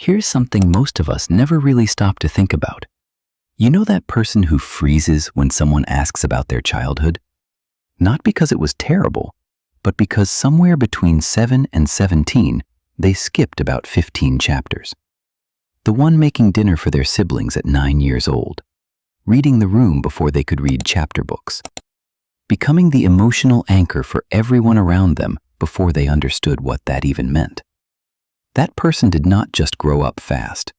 Here's something most of us never really stop to think about. You know that person who freezes when someone asks about their childhood? Not because it was terrible, but because somewhere between 7 and 17, they skipped about 15 chapters. The one making dinner for their siblings at 9 years old, reading the room before they could read chapter books, becoming the emotional anchor for everyone around them before they understood what that even meant. That person did not just grow up fast.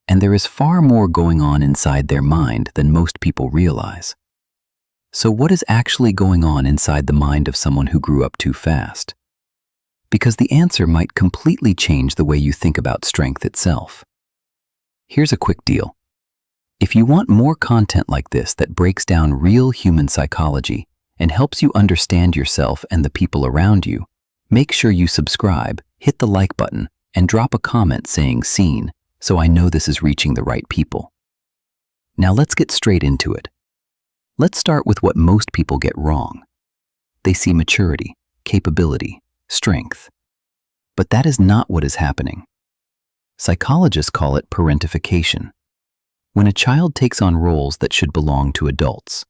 And there is far more going on inside their mind than most people realize. So what is actually going on inside the mind of someone who grew up too fast? Because the answer might completely change the way you think about strength itself. Here's a quick deal. If you want more content like this that breaks down real human psychology and helps you understand yourself and the people around you, make sure you subscribe, hit the like button, and drop a comment saying "seen," so I know this is reaching the right people. Now let's get straight into it. Let's start with what most people get wrong. They see maturity, capability, strength. But that is not what is happening. Psychologists call it parentification, when a child takes on roles that should belong to adults.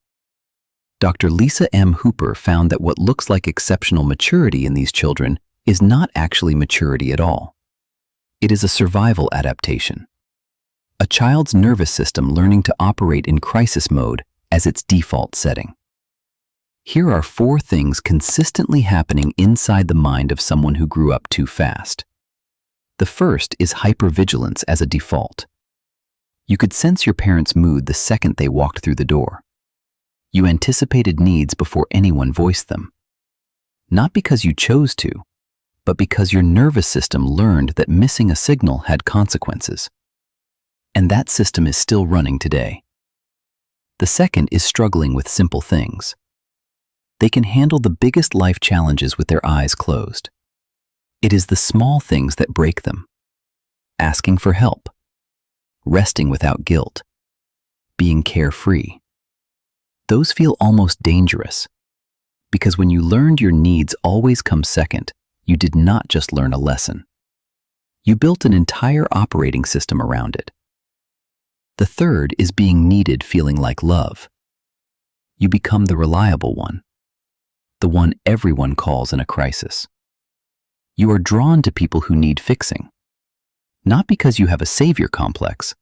Dr. Lisa M. Hooper found that what looks like exceptional maturity in these children is not actually maturity at all. It is a survival adaptation. A child's nervous system learning to operate in crisis mode as its default setting. Here are 4 things consistently happening inside the mind of someone who grew up too fast. The first is hypervigilance as a default. You could sense your parents' mood the second they walked through the door. You anticipated needs before anyone voiced them. Not because you chose to, but because your nervous system learned that missing a signal had consequences. And that system is still running today. The second is struggling with simple things. They can handle the biggest life challenges with their eyes closed. It is the small things that break them. Asking for help, resting without guilt, being carefree. Those feel almost dangerous, because when you learned your needs always come second, you did not just learn a lesson. You built an entire operating system around it. The third is being needed feeling like love. You become the reliable one, the one everyone calls in a crisis. You are drawn to people who need fixing, not because you have a savior complex,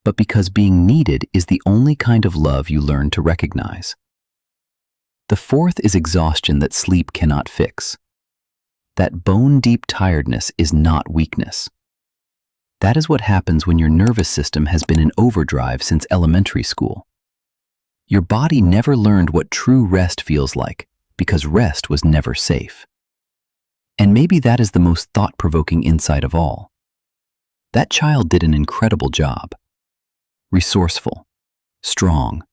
but because being needed is the only kind of love you learn to recognize. The fourth is exhaustion that sleep cannot fix. That bone-deep tiredness is not weakness. That is what happens when your nervous system has been in overdrive since elementary school. Your body never learned what true rest feels like because rest was never safe. And maybe that is the most thought-provoking insight of all. That child did an incredible job. Resourceful, strong,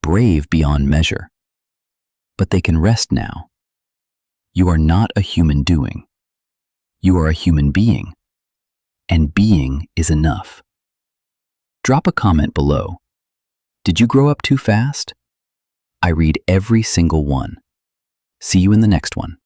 brave beyond measure. But they can rest now. You are not a human doing. You are a human being. And being is enough. Drop a comment below. Did you grow up too fast? I read every single one. See you in the next one.